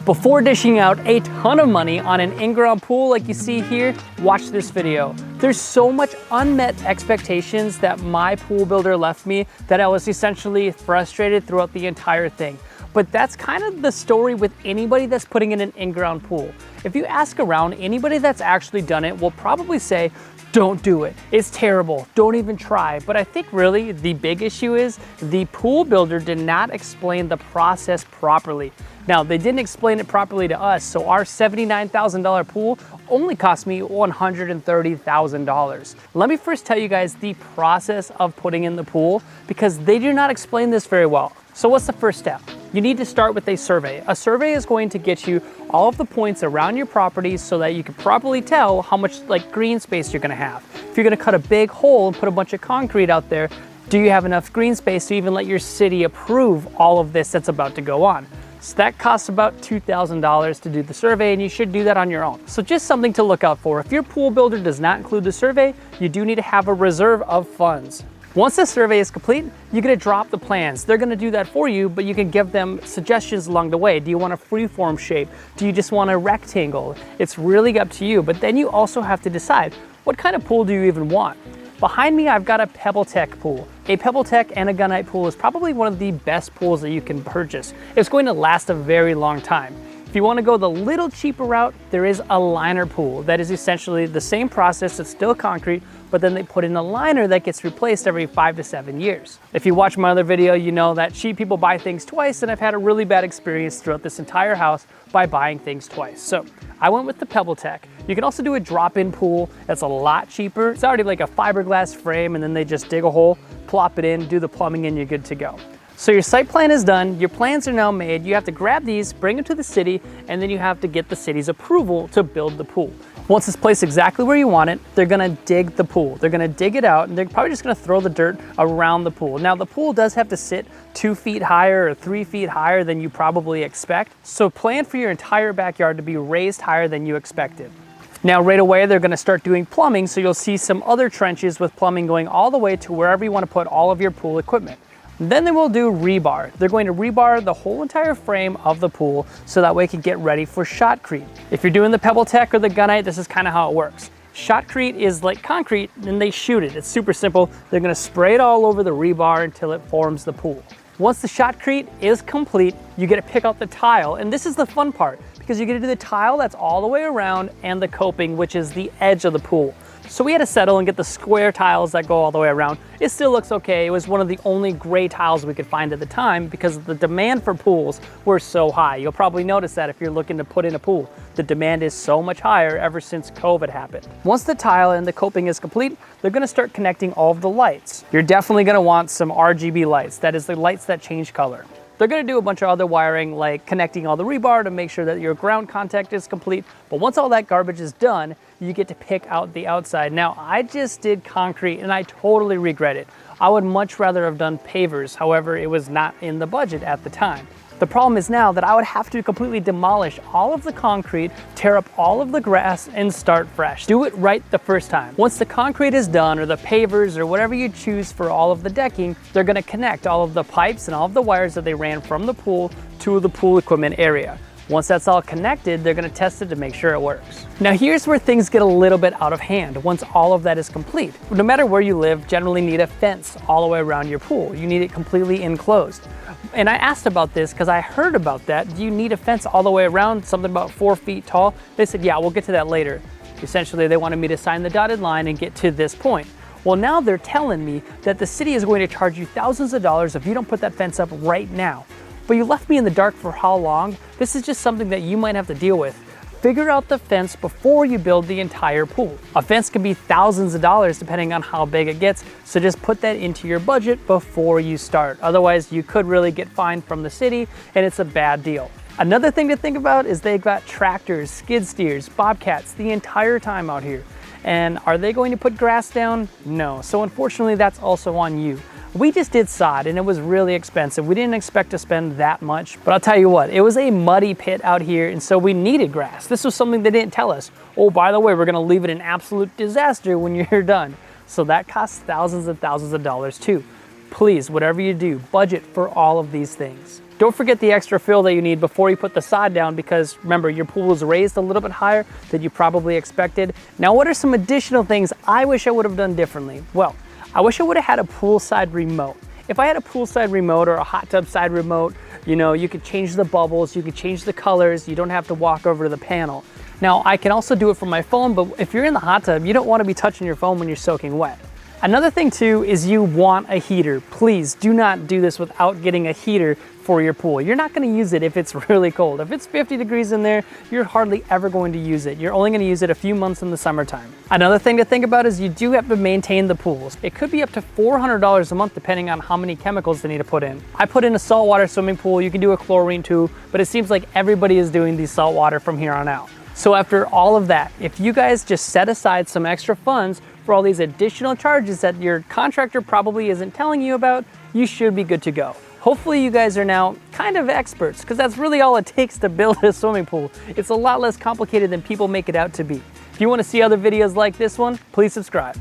Before dishing out a ton of money on an in-ground pool like you see here, watch this video. There's so much unmet expectations that my pool builder left me that I was essentially frustrated throughout the entire thing. But that's kind of the story with anybody that's putting in an in-ground pool. If you ask around, anybody that's actually done it will probably say, don't do it. It's terrible. Don't even try. But I think really the big issue is the pool builder did not explain the process properly. Now, they didn't explain it properly to us, so our $79,000 pool only cost me $130,000. Let me first tell you guys the process of putting in the pool because they do not explain this very well. So what's the first step? You need to start with a survey. A survey is going to get you all of the points around your property so that you can properly tell how much green space you're gonna have. If you're gonna cut a big hole and put a bunch of concrete out there, do you have enough green space to even let your city approve all of this that's about to go on? So that costs about $2,000 to do the survey, and you should do that on your own. So just something to look out for. If your pool builder does not include the survey, you do need to have a reserve of funds. Once the survey is complete, you're gonna drop the plans. They're gonna do that for you, but you can give them suggestions along the way. Do you want a freeform shape? Do you just want a rectangle? It's really up to you, but then you also have to decide, what kind of pool do you even want? Behind me, I've got a PebbleTech pool. A PebbleTech and a gunite pool is probably one of the best pools that you can purchase. It's going to last a very long time. If you want to go the little cheaper route, there is a liner pool. That is essentially the same process. It's still concrete, but then they put in a liner that gets replaced every 5 to 7 years. If you watch my other video, you know that cheap people buy things twice, and I've had a really bad experience throughout this entire house by buying things twice. So I went with the PebbleTech. You can also do a drop-in pool that's a lot cheaper. It's already like a fiberglass frame, and then they just dig a hole, plop it in, do the plumbing, and you're good to go. So your site plan is done, your plans are now made, you have to grab these, bring them to the city, and then you have to get the city's approval to build the pool. Once it's placed exactly where you want it, they're gonna dig the pool. They're gonna dig it out, and they're probably just gonna throw the dirt around the pool. Now the pool does have to sit 2 feet higher or 3 feet higher than you probably expect, so plan for your entire backyard to be raised higher than you expected. Now right away, they're gonna start doing plumbing, so you'll see some other trenches with plumbing going all the way to wherever you wanna put all of your pool equipment. Then they will do rebar. They're going to rebar the whole entire frame of the pool so that way it can get ready for shotcrete. If you're doing the PebbleTech or the gunite, this is kind of how it works. Shotcrete is like concrete and they shoot it. It's super simple. They're gonna spray it all over the rebar until it forms the pool. Once the shotcrete is complete, you get to pick out the tile, and this is the fun part because you get to do the tile that's all the way around and the coping, which is the edge of the pool. So we had to settle and get the square tiles that go all the way around. It still looks okay. It was one of the only gray tiles we could find at the time because the demand for pools were so high. You'll probably notice that if you're looking to put in a pool. The demand is so much higher ever since COVID happened. Once the tile and the coping is complete, they're gonna start connecting all of the lights. You're definitely gonna want some RGB lights. That is the lights that change color. They're gonna do a bunch of other wiring like connecting all the rebar to make sure that your ground contact is complete. But once all that garbage is done, you get to pick out the outside. Now, I just did concrete and I totally regret it. I would much rather have done pavers. However, it was not in the budget at the time. The problem is now that I would have to completely demolish all of the concrete, tear up all of the grass, and start fresh. Do it right the first time. Once the concrete is done, or the pavers, or whatever you choose for all of the decking, they're gonna connect all of the pipes and all of the wires that they ran from the pool to the pool equipment area. Once that's all connected, they're gonna test it to make sure it works. Now here's where things get a little bit out of hand once all of that is complete. No matter where you live, generally need a fence all the way around your pool. You need it completely enclosed. And I asked about this because I heard about that. Do you need a fence all the way around, something about 4 feet tall? They said, yeah, we'll get to that later. Essentially, they wanted me to sign the dotted line and get to this point. Well, now they're telling me that the city is going to charge you thousands of dollars if you don't put that fence up right now. But you left me in the dark for how long? This is just something that you might have to deal with. Figure out the fence before you build the entire pool. A fence can be thousands of dollars depending on how big it gets, so just put that into your budget before you start. Otherwise, you could really get fined from the city and it's a bad deal. Another thing to think about is they've got tractors, skid steers, bobcats the entire time out here. And are they going to put grass down? No. So unfortunately, that's also on you. We just did sod and it was really expensive. We didn't expect to spend that much, but I'll tell you what, it was a muddy pit out here and so we needed grass. This was something they didn't tell us. Oh, by the way, we're gonna leave it an absolute disaster when you're done. So that costs thousands and thousands of dollars too. Please, whatever you do, budget for all of these things. Don't forget the extra fill that you need before you put the sod down, because remember, your pool is raised a little bit higher than you probably expected. Now, what are some additional things I wish I would have done differently? Well, I wish I would have had a poolside remote. If I had a poolside remote or a hot tub side remote, you know, you could change the bubbles, you could change the colors, you don't have to walk over to the panel. Now, I can also do it from my phone, but if you're in the hot tub, you don't want to be touching your phone when you're soaking wet. Another thing too is you want a heater. Please do not do this without getting a heater for your pool. You're not going to use it if it's really cold. If it's 50 degrees in there, you're hardly ever going to use it. You're only going to use it a few months in the summertime. Another thing to think about is you do have to maintain the pools. It could be up to $400 a month depending on how many chemicals they need to put in. I put in a saltwater swimming pool. You can do a chlorine too, but it seems like everybody is doing the saltwater from here on out. So after all of that, if you guys just set aside some extra funds for all these additional charges that your contractor probably isn't telling you about, you should be good to go. Hopefully you guys are now kind of experts, because that's really all it takes to build a swimming pool. It's a lot less complicated than people make it out to be. If you want to see other videos like this one, please subscribe.